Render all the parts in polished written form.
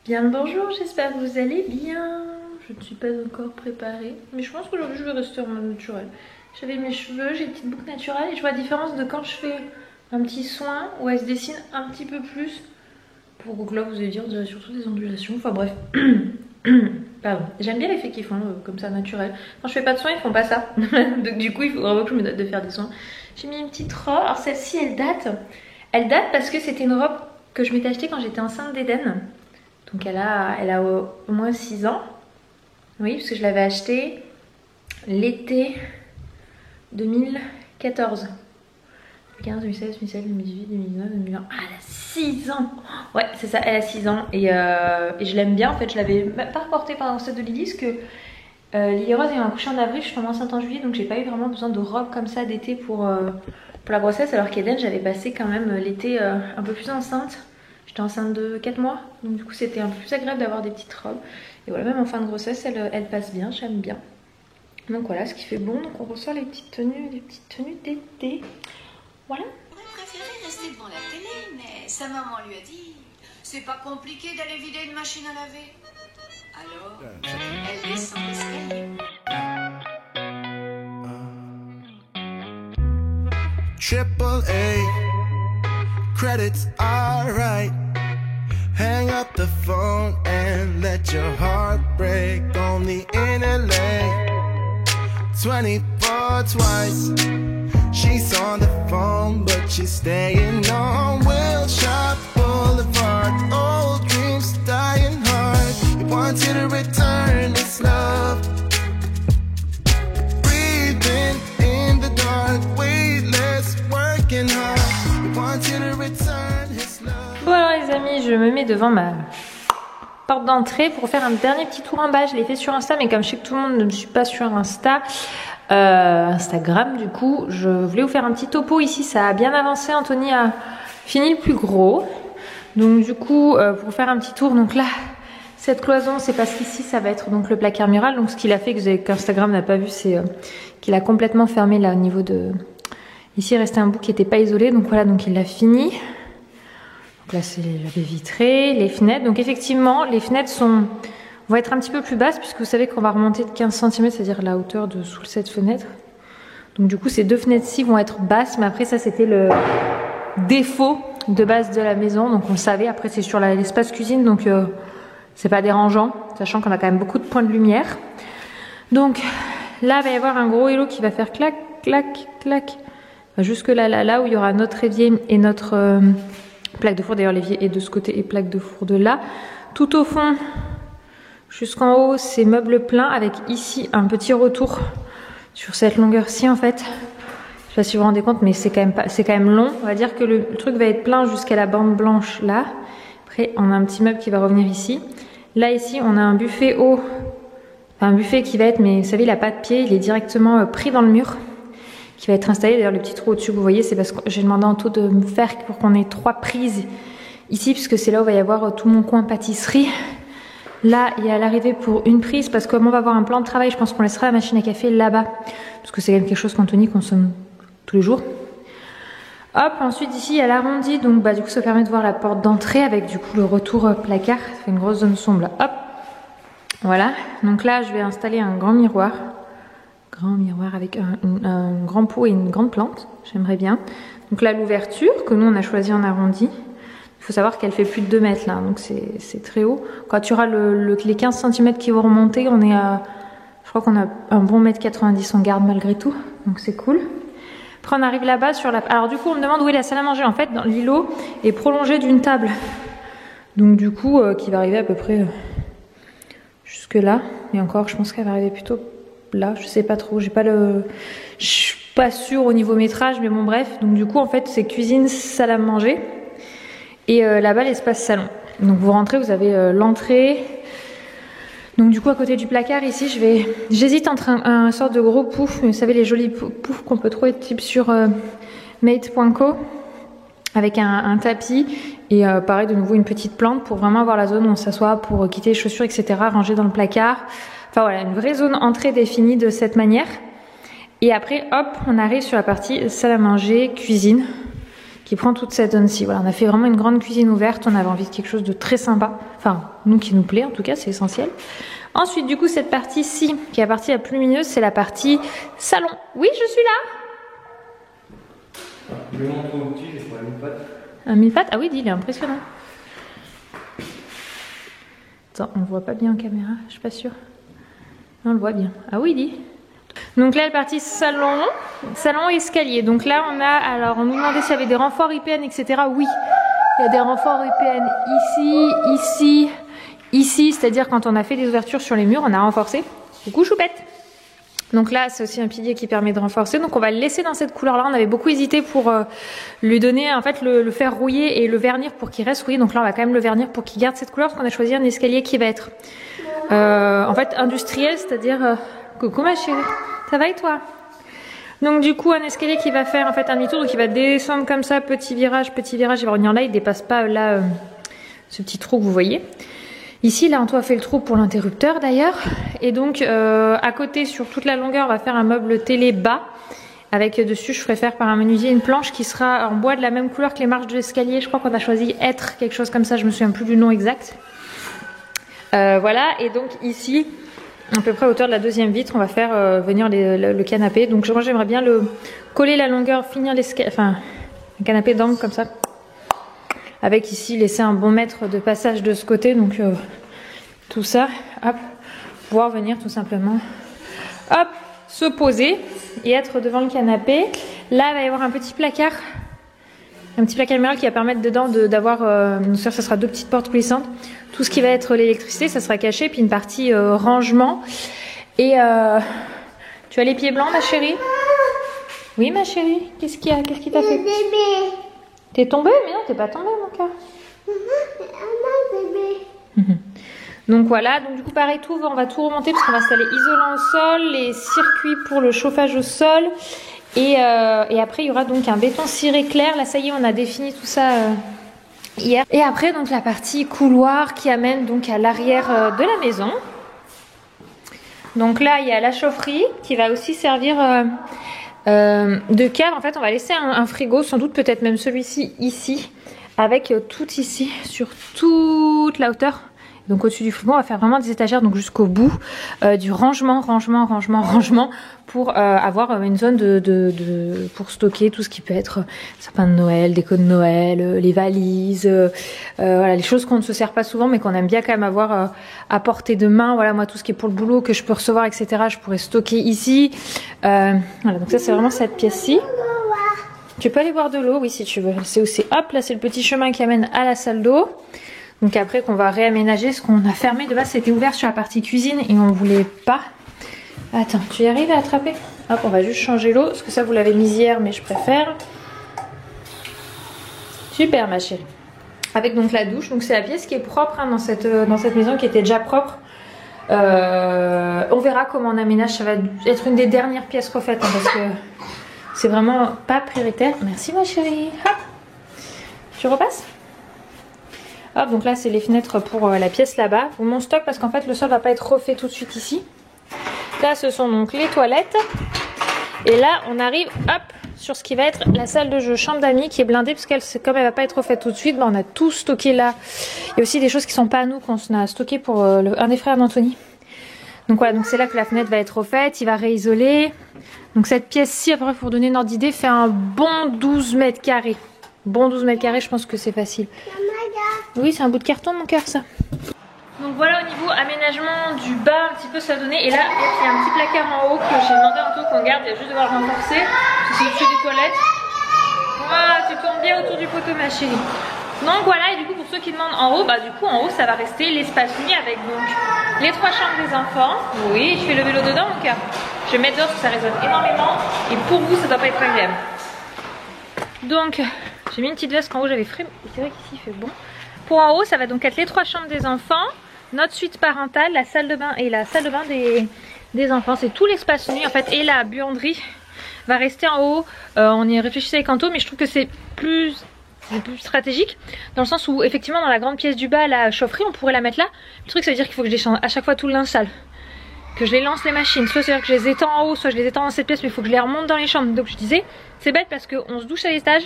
Bien le bonjour, j'espère que vous allez bien. Je ne suis pas encore préparée, mais je pense qu'aujourd'hui je vais rester en mode naturel. J'avais mes cheveux, j'ai une petite boucle naturelle et je vois la différence de quand je fais un petit soin où elle se dessine un petit peu plus. Pour que là vous allez dire, on dirait surtout des ondulations, enfin bref. Pardon. J'aime bien l'effet qu'ils font comme ça naturel. Quand je fais pas de soins, ils font pas ça. Donc du coup, il faut vraiment que je me note de faire des soins. J'ai mis une petite robe. Alors celle-ci, elle date. Elle date parce que c'était une robe que je m'étais achetée quand j'étais enceinte d'Eden. Donc elle a au moins 6 ans. Oui, parce que je l'avais achetée l'été 2014. 2015, 2016, 2017, 2018, 2019, 2020. Ah, elle a 6 ans. Ouais, c'est ça, elle a 6 ans. Et je l'aime bien. En fait, je l'avais pas reportée pendant le stade de Lily parce que Lily Rose est un coucher en avril. Je suis tombée enceinte en juillet. Donc, j'ai pas eu vraiment besoin de robe comme ça d'été pour la grossesse. Alors qu'Eden, j'avais passé quand même l'été un peu plus enceinte. J'étais enceinte de 4 mois. Donc, du coup, c'était un peu plus agréable d'avoir des petites robes. Et voilà, même en fin de grossesse, elle passe bien. J'aime bien. Donc, voilà, ce qui fait bon. Donc, on reçoit les petites tenues d'été. Voilà. J'aurais préféré rester devant la télé, mais sa maman lui a dit c'est pas compliqué d'aller vider une machine à laver. Alors, elle descend l'escalier. Triple A, credits alright. Hang up the phone and let your heart break on the NLA. 24 twice. She's on the phone, but she's staying on Wilshire Boulevard. Old dreams dying hard. You want you to return this love. Breathing in the dark, weightless, working hard. You want you to return his love. Bon alors les amis, je me mets devant ma porte d'entrée pour faire un dernier petit tour en bas. Je l'ai fait sur Insta, mais comme je sais que tout le monde ne me suit pas sur Instagram, du coup je voulais vous faire un petit topo ici. Ça a bien avancé, Anthony a fini le plus gros, donc du coup pour faire un petit tour, donc là cette cloison c'est parce qu'ici ça va être donc le placard mural. Donc ce qu'il a fait qu'Instagram n'a pas vu, c'est qu'il a complètement fermé là au niveau de ici, il restait un bout qui n'était pas isolé, donc voilà, donc il l'a fini. Donc là c'est la baie vitrée, les fenêtres, donc effectivement les fenêtres vont être un petit peu plus basses puisque vous savez qu'on va remonter de 15 cm, c'est-à-dire la hauteur de sous cette fenêtre. Donc du coup ces deux fenêtres-ci vont être basses, mais après ça c'était le défaut de base de la maison, donc on le savait. Après c'est sur l'espace cuisine, donc c'est pas dérangeant, sachant qu'on a quand même beaucoup de points de lumière. Donc là il va y avoir un gros hello qui va faire clac, clac, clac, jusque là où il y aura notre évier et notre plaque de four. D'ailleurs l'évier est de ce côté et plaque de four de là. Tout au fond jusqu'en haut, c'est meubles pleins avec ici un petit retour sur cette longueur-ci en fait. Je sais pas si vous vous rendez compte, mais c'est quand même long. On va dire que le truc va être plein jusqu'à la bande blanche là. Après, on a un petit meuble qui va revenir ici. Là ici, on a un buffet haut, enfin, un buffet qui va être, mais vous savez, il n'a pas de pied, il est directement pris dans le mur, qui va être installé. D'ailleurs, le petit trou au-dessus, vous voyez, c'est parce que j'ai demandé à Anto de me faire pour qu'on ait 3 prises ici, puisque c'est là où il va y avoir tout mon coin pâtisserie. Là, il y a l'arrivée pour une prise, parce que comme on va avoir un plan de travail, je pense qu'on laissera la machine à café là-bas, parce que c'est quand même quelque chose qu'Anthony consomme tous les jours. Hop, ensuite ici, il y a l'arrondi, donc du coup, ça permet de voir la porte d'entrée avec du coup le retour placard. Ça fait une grosse zone sombre là. Hop, voilà. Donc là, je vais installer un grand miroir avec un grand pot et une grande plante. J'aimerais bien. Donc là, l'ouverture que nous on a choisi en arrondi. Il faut savoir qu'elle fait plus de 2 mètres là, donc c'est très haut. Quand tu auras les 15 cm qui vont remonter, on est à, je crois qu'on a un bon 1,90 m en garde malgré tout, donc c'est cool. Après on arrive là-bas sur la... Alors du coup on me demande où est la salle à manger. En fait l'îlot est prolongé d'une table, donc du coup qui va arriver à peu près jusque là. Et encore je pense qu'elle va arriver plutôt là, je sais pas trop, je suis pas sûre au niveau métrage, mais bon bref. Donc du coup en fait c'est cuisine, salle à manger. Et là-bas, l'espace salon. Donc vous rentrez, vous avez l'entrée. Donc du coup, à côté du placard, ici, j'hésite entre un sort de gros pouf, vous savez, les jolis poufs qu'on peut trouver type sur mate.co, avec un tapis. Et pareil, de nouveau, une petite plante pour vraiment avoir la zone où on s'assoit pour quitter les chaussures, etc., rangées dans le placard. Enfin voilà, une vraie zone entrée définie de cette manière. Et après, hop, on arrive sur la partie salle à manger, cuisine, qui prend toute cette zone-ci. Voilà, on a fait vraiment une grande cuisine ouverte, on avait envie de quelque chose de très sympa, enfin nous qui nous plaît en tout cas, c'est essentiel. Ensuite du coup cette partie-ci, qui est la partie la plus lumineuse, c'est la partie salon. Oui, je suis là. Je vais montrer au petit, j'ai pas une patte. Un mille-pattes? Ah oui, il est impressionnant. Attends, on le voit pas bien en caméra, je suis pas sûre. On le voit bien. Ah oui, dit. Donc là, la partie salon, salon et escalier. Donc là, on a, alors on nous demandait s'il y avait des renforts IPN, etc. Oui, il y a des renforts IPN ici, c'est-à-dire quand on a fait des ouvertures sur les murs, on a renforcé. Coucou choupette. Donc là, c'est aussi un pilier qui permet de renforcer. Donc on va le laisser dans cette couleur-là. On avait beaucoup hésité pour lui donner, en fait, le faire rouiller et le vernir pour qu'il reste rouillé. Donc là, on va quand même le vernir pour qu'il garde cette couleur, parce qu'on a choisi un escalier qui va être, en fait, industriel, c'est-à-dire, coucou ma chérie, ça va et toi? Donc du coup, un escalier qui va faire en fait un demi-tour, donc il va descendre comme ça, petit virage, il va revenir là, il dépasse pas là ce petit trou que vous voyez. Ici, là, Anto a fait le trou pour l'interrupteur d'ailleurs. Et donc, à côté, sur toute la longueur, on va faire un meuble télé bas. Avec dessus, je ferai faire par un menuisier une planche qui sera en bois de la même couleur que les marches de l'escalier. Je crois qu'on a choisi être quelque chose comme ça, je me souviens plus du nom exact. Voilà, et donc ici, à peu près à hauteur de la deuxième vitre, on va faire venir le canapé. Donc moi, j'aimerais bien le coller la longueur, finir l'escalier, enfin, un canapé d'angle comme ça. Avec ici, laisser un bon mètre de passage de ce côté. Donc, tout ça, hop, pouvoir venir tout simplement, hop, se poser et être devant le canapé. Là, il va y avoir un petit placard miroir qui va permettre dedans d'avoir, ça sera deux petites portes coulissantes. Tout ce qui va être l'électricité, ça sera caché. Puis une partie rangement. Et tu as les pieds blancs, ma chérie? Oui, ma chérie. Qu'est-ce qu'il y a? Qu'est-ce qui t'a fait? Bébé. T'es tombée? Mais non, t'es pas tombée, mon cœur. Bébé. Donc voilà, donc du coup pareil, on va tout remonter parce qu'on va installer isolant au sol, les circuits pour le chauffage au sol. Et après, il y aura donc un béton ciré clair. Là, ça y est, on a défini tout ça hier. Et après, donc la partie couloir qui amène donc à l'arrière de la maison. Donc là, il y a la chaufferie qui va aussi servir de cave. En fait, on va laisser un frigo, sans doute peut-être même celui-ci ici, avec tout ici sur toute la hauteur. Donc au-dessus du frigo, on va faire vraiment des étagères, donc jusqu'au bout, du rangement pour avoir une zone pour stocker tout ce qui peut être sapin de Noël, déco de Noël, les valises, voilà, les choses qu'on ne se sert pas souvent mais qu'on aime bien quand même avoir à portée de main. Voilà, moi tout ce qui est pour le boulot que je peux recevoir, etc. je pourrais stocker ici. Voilà, donc ça c'est vraiment cette pièce-ci. Tu peux aller boire de l'eau, oui, si tu veux. C'est où c'est, hop, là c'est le petit chemin qui amène à la salle d'eau. Donc après qu'on va réaménager, ce qu'on a fermé de base, c'était ouvert sur la partie cuisine et on voulait pas. Attends, tu y arrives à attraper? Hop, on va juste changer l'eau, parce que ça vous l'avez mise hier, mais je préfère. Super ma chérie. Avec donc la douche, donc c'est la pièce qui est propre hein, dans cette maison qui était déjà propre. On verra comment on aménage, ça va être une des dernières pièces refaites hein, parce que c'est vraiment pas prioritaire. Merci ma chérie. Hop. Tu repasses? Hop, donc là c'est les fenêtres pour la pièce là-bas. Mon stock parce qu'en fait le sol va pas être refait tout de suite ici. Là ce sont donc les toilettes. Et là on arrive hop sur ce qui va être la salle de jeu, chambre d'amis qui est blindée parce qu'elle comme elle va pas être refaite tout de suite, bah, on a tout stocké là. Il y a aussi des choses qui sont pas à nous qu'on a stocké pour un des frères d'Anthony. Donc voilà, donc c'est là que la fenêtre va être refaite, il va réisoler. Donc cette pièce-ci, après pour donner une ordre d'idée, fait un bon 12 mètres carrés. Bon 12 mètres carrés, je pense que c'est facile. Oui, c'est un bout de carton mon cœur ça. Donc voilà au niveau aménagement du bas un petit peu ça a donné. Et là il y a un petit placard en haut que j'ai demandé à Anto qu'on garde, il y a juste devoir renforcer. C'est au-dessus des toilettes. Voilà, tu tournes bien autour du poteau ma chérie. Donc voilà, et du coup pour ceux qui demandent en haut, bah du coup en haut ça va rester l'espace nuit avec donc les 3 chambres des enfants. Oui, je fais le vélo dedans mon cœur. Je vais mettre dehors parce que ça résonne énormément. Et pour vous ça doit pas être agréable. Donc j'ai mis une petite veste qu'en haut j'avais frais. C'est vrai qu'ici il fait bon. Pour en haut ça va donc être les 3 chambres des enfants, notre suite parentale, la salle de bain et la salle de bain des enfants. C'est tout l'espace nuit en fait. Et la buanderie va rester en haut. On y réfléchissait avec Anto mais je trouve que c'est plus stratégique dans le sens où effectivement dans la grande pièce du bas la chaufferie on pourrait la mettre là. Le truc ça veut dire qu'il faut que je descende à chaque fois tout le linge sale, que je les lance les machines, soit c'est à dire que je les étends en haut, soit je les étends dans cette pièce mais il faut que je les remonte dans les chambres. Donc je disais c'est bête parce qu'on se douche à l'étage,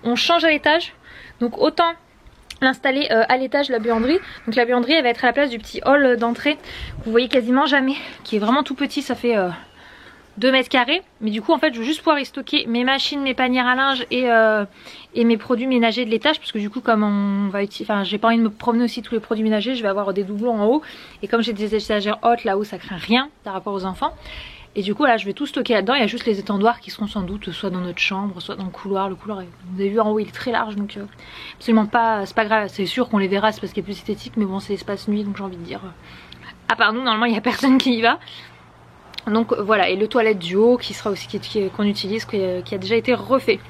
on change à l'étage. Donc autant l'installer à l'étage la buanderie. Donc la buanderie elle va être à la place du petit hall d'entrée que vous voyez quasiment jamais, qui est vraiment tout petit, ça fait 2 mètres carrés. Mais du coup en fait je veux juste pouvoir y stocker mes machines, mes panières à linge et mes produits ménagers de l'étage, parce que du coup comme on va utiliser, enfin j'ai pas envie de me promener aussi tous les produits ménagers, je vais avoir des doublons en haut, et comme j'ai des étagères hautes là-haut ça craint rien par rapport aux enfants. Et du coup là je vais tout stocker là-dedans. Il y a juste les étendoirs qui seront sans doute soit dans notre chambre, soit dans le couloir. Le couloir, vous avez vu en haut il est très large, donc absolument pas, c'est pas grave. C'est sûr qu'on les verra, c'est parce qu'il est plus esthétique, mais bon c'est l'espace nuit, donc j'ai envie de dire à part nous normalement il n'y a personne qui y va. Donc voilà, et le toilette du haut qui sera aussi qu'on utilise, qui a déjà été refait.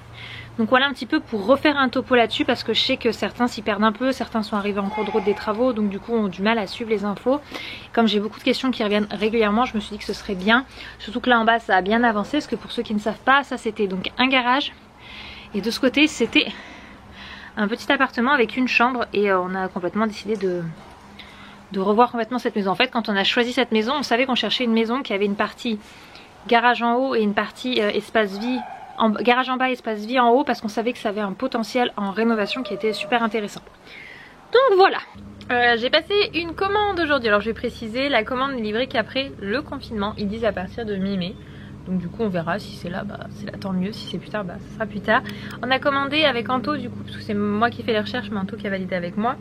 Donc voilà un petit peu pour refaire un topo là-dessus, parce que je sais que certains s'y perdent un peu, certains sont arrivés en cours de route des travaux, donc du coup ont du mal à suivre les infos. Comme j'ai beaucoup de questions qui reviennent régulièrement, je me suis dit que ce serait bien, surtout que là en bas ça a bien avancé, parce que pour ceux qui ne savent pas, ça c'était donc un garage, et de ce côté c'était un petit appartement avec une chambre, et on a complètement décidé de revoir complètement cette maison. En fait quand on a choisi cette maison, on savait qu'on cherchait une maison qui avait une partie garage en haut et une partie espace vie, garage en bas, espace vie en haut, parce qu'on savait que ça avait un potentiel en rénovation qui était super intéressant. Donc voilà, j'ai passé une commande aujourd'hui. Alors je vais préciser, la commande n'est livrée qu'après le confinement, ils disent à partir de mi-mai. Donc du coup on verra, si c'est là, bah c'est là, tant mieux. Si c'est plus tard, bah ça sera plus tard. On a commandé avec Anto du coup, parce que c'est moi qui fais les recherches, mais Anto qui a validé avec moi.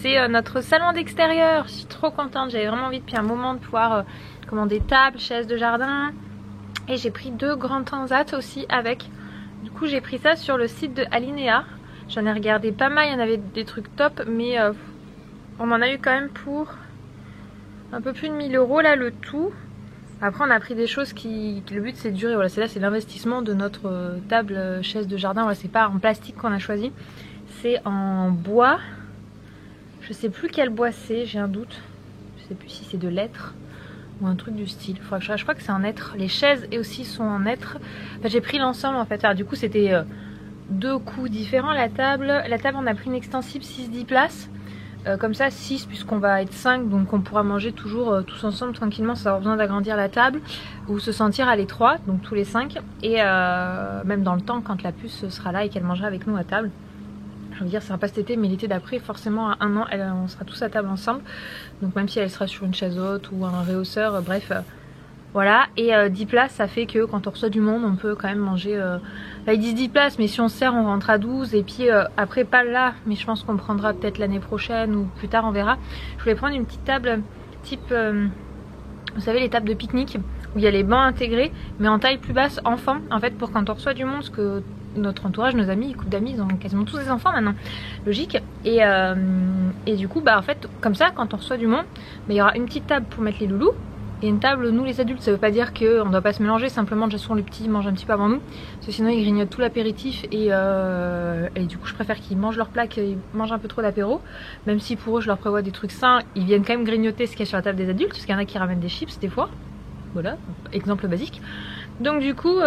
C'est notre salon d'extérieur, je suis trop contente. J'avais vraiment envie depuis un moment de pouvoir commander table, chaise de jardin. Et j'ai pris 2 grands transats aussi avec. Du coup j'ai pris ça sur le site de Alinea. J'en ai regardé pas mal, il y en avait des trucs top, mais on en a eu quand même pour un peu plus de 1000 € là le tout. Après on a pris des choses qui le but c'est de durer. Voilà, c'est l'investissement de notre table chaise de jardin. Voilà, c'est pas en plastique qu'on a choisi, c'est en bois. Je sais plus quel bois c'est, j'ai un doute. Je sais plus si c'est de l'hêtre ou un truc du style. Je crois que c'est en hêtre. Les chaises et aussi sont en hêtre. Enfin, j'ai pris l'ensemble en fait. Alors du coup c'était 2 coûts différents. La table on a pris une extensible 6-10 places. Comme ça 6 puisqu'on va être 5, donc on pourra manger toujours tous ensemble tranquillement sans avoir besoin d'agrandir la table ou se sentir à l'étroit, donc tous les 5. Et même dans le temps quand la puce sera là et qu'elle mangera avec nous à table. Je veux dire, ça sera pas cet été, mais l'été d'après, forcément, à 1 an, on sera tous à table ensemble. Donc même si elle sera sur une chaise haute ou un réhausseur, bref, voilà. Et 10 places, ça fait que quand on reçoit du monde, on peut quand même manger... Là, ils disent 10 places, mais si on se sert, on rentre à 12. Et puis après, pas là, mais je pense qu'on prendra peut-être l'année prochaine ou plus tard, on verra. Je voulais prendre une petite table type... vous savez, les tables de pique-nique, où il y a les bancs intégrés, mais en taille plus basse, enfant, en fait, pour quand on reçoit du monde, parce que... notre entourage, nos amis, couple d'amis, ils ont quasiment tous des enfants maintenant, logique. Et du coup bah en fait comme ça quand on reçoit du monde, bah, il y aura une petite table pour mettre les loulous et une table nous les adultes. Ça veut pas dire qu'on ne doit pas se mélanger, simplement de toute façon les petits mangent un petit peu avant nous, parce que sinon ils grignotent tout l'apéritif et du coup je préfère qu'ils mangent leur plat, qu'ils mangent un peu trop d'apéro, même si pour eux je leur prévois des trucs sains, ils viennent quand même grignoter ce qu'il y a sur la table des adultes, parce qu'il y en a qui ramènent des chips des fois, voilà, exemple basique. Donc du coup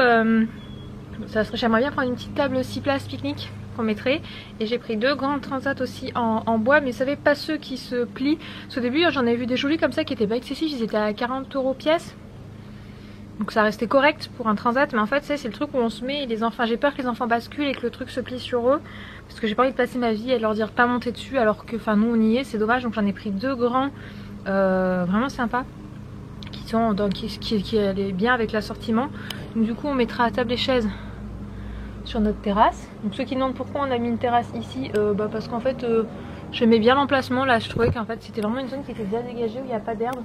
j'aimerais bien prendre une petite table 6 places pique-nique qu'on mettrait. Et j'ai pris 2 grands transats aussi en bois, mais vous savez pas ceux qui se plient. Parce qu'au début j'en ai vu des jolis comme ça qui étaient pas excessifs, ils étaient à 40 € pièce. Donc ça restait correct pour un transat, mais en fait c'est le truc où on se met et les enfants, j'ai peur que les enfants basculent et que le truc se plie sur eux. Parce que j'ai pas envie de passer ma vie à leur dire pas monter dessus alors que enfin nous on y est, c'est dommage. Donc j'en ai pris 2 grands vraiment sympas, qui allaient bien avec l'assortiment. Donc du coup on mettra à table et chaises sur notre terrasse. Donc ceux qui demandent pourquoi on a mis une terrasse ici, parce qu'en fait j'aimais bien l'emplacement là, je trouvais qu'en fait c'était vraiment une zone qui était bien dégagée où il n'y a pas d'herbe.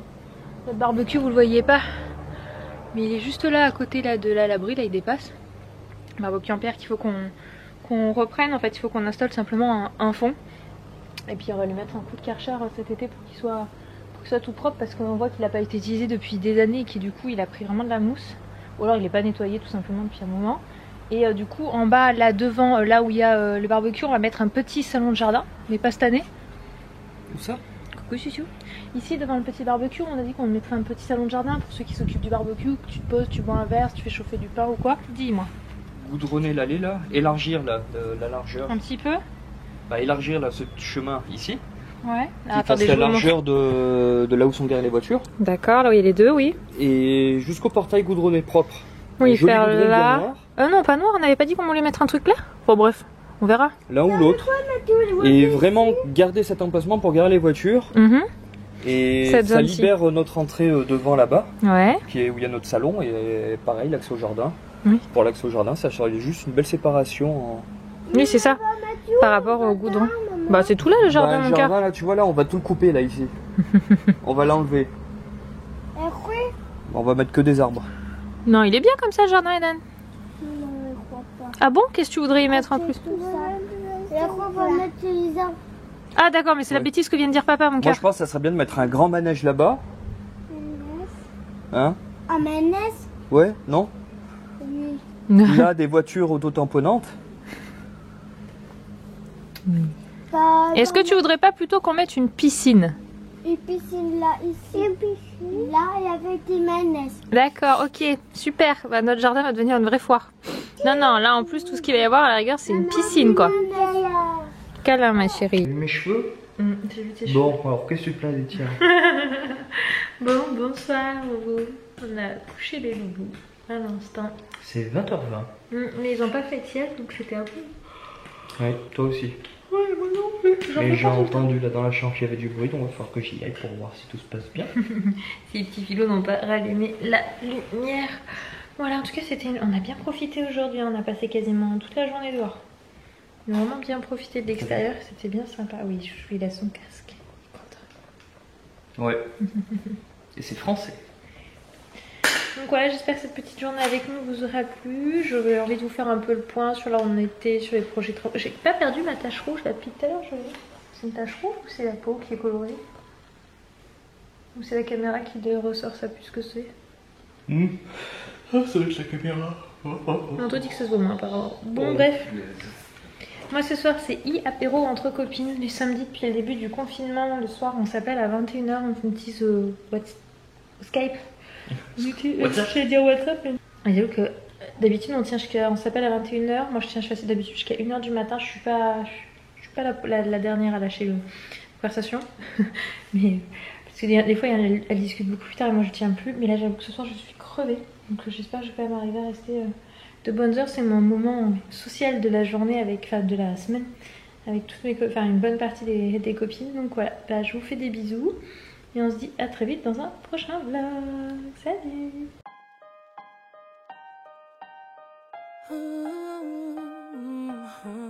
Notre barbecue vous le voyez pas, mais il est juste là à côté là de l'abri, là il dépasse. Barbecue en pierre qu'il faut qu'on reprenne, en fait il faut qu'on installe simplement un fond. Et puis on va lui mettre un coup de Karcher cet été pour qu'il soit tout propre, parce qu'on voit qu'il n'a pas été utilisé depuis des années et qui du coup il a pris vraiment de la mousse. Ou alors il n'est pas nettoyé tout simplement depuis un moment. Et du coup en bas là devant, là où il y a le barbecue, on va mettre un petit salon de jardin, mais pas cette année. Où ça? Coucou Chuchu. Ici devant le petit barbecue, on a dit qu'on mettrait un petit salon de jardin pour ceux qui s'occupent du barbecue, que tu te poses, tu bois un verre, tu fais chauffer du pain ou quoi. Dis-moi. Goudronner l'allée là, élargir la largeur. Un petit peu. Bah élargir là ce chemin ici. Ouais. Qui fasse la largeur de là où sont garées les voitures. D'accord, là où il y a les deux, oui. Et jusqu'au portail goudronné propre. Oui, faire là. Non, pas noir, on n'avait pas dit qu'on voulait mettre un truc là. Bon, bref, On verra. L'un ou l'autre. Et vraiment garder cet emplacement pour garer les voitures. Et Cette ça zone-ci. libère notre entrée devant là-bas, Ouais. où il y a notre salon, et pareil, l'accès au jardin. Oui. Pour l'accès au jardin, ça serait juste une belle séparation. Oui, c'est ça. Par rapport au goudron. Bah, c'est tout là le jardin, Le mon cœur. jardin, là, tu vois, là, on va tout le couper, là, ici. On va l'enlever. On va mettre que des arbres. Non, il est bien comme ça le jardin, Eden. Non, je crois pas. Ah bon? Qu'est-ce que tu voudrais y mettre en plus? Tout ça. Et après, on va mettre les arbres. Ah d'accord, mais c'est la Ouais. bêtise que vient de dire papa, mon Moi, cœur. je pense que ça serait bien de mettre un grand manège là-bas. Hein? Ah, mayonnaise? Ouais, non? Oui. Là, des voitures auto-tamponnantes. Est-ce que tu voudrais pas plutôt qu'on mette une piscine? Une piscine là, ici. Une piscine là, et avec des mayonnaises. D'accord, ok, super. Bah, notre jardin va devenir une vraie foire. Non, non, là en plus, tout ce qu'il va y avoir à la rigueur, c'est une piscine quoi. Câlin, ma chérie. Mes cheveux? J'ai vu tes Bon, alors qu'est-ce que tu plains des tiens? Bon, bonsoir, Boubou. On a couché les loulous à l'instant. C'est 20h20. Mais ils ont pas fait sieste, donc c'était un peu. Ouais, toi aussi. Ouais, moi non plus. J'en Et fais j'ai pas tout le temps. entendu là dans la chambre qu'il y avait du bruit, donc il va falloir que j'y aille pour voir si tout se passe bien. Si les petits filots n'ont pas rallumé la lumière. Voilà, en tout cas, on a bien profité aujourd'hui. On a passé quasiment toute la journée dehors. On a vraiment bien profité de l'extérieur. C'était bien sympa. Oui, il a son casque. Ouais. Et c'est français. Donc voilà, j'espère que cette petite journée avec nous vous aura plu. J'avais envie de vous faire un peu le point sur là où on était, sur les projets de travaux. J'ai pas perdu ma tache rouge là depuis tout à l'heure. C'est une tache rouge ou c'est la peau qui est colorée? Ou c'est la caméra qui ressort ça plus que c'est? Ah, ça va être la caméra. Non, toi dis que ça se voit moins apparemment. Bon, bref. Moi ce soir c'est apéro entre copines. Les samedis depuis le début du confinement. Le soir on s'appelle à 21h. On fait une petite Skype. J'allais dire WhatsApp. Mais j'avoue que d'habitude on s'appelle à 21h. Moi je fais d'habitude jusqu'à 1h du matin. Je suis pas la dernière à lâcher la conversation. Mais parce que des fois elle discute beaucoup plus tard et moi je tiens plus. Mais là j'avoue que ce soir je suis crevée. Donc j'espère que je vais quand même arriver à rester de bonnes heures. C'est mon moment social de la journée, de la semaine, avec toutes une bonne partie des copines. Donc voilà, là, je vous fais des bisous et on se dit à très vite dans un prochain vlog. Salut! Mm-hmm.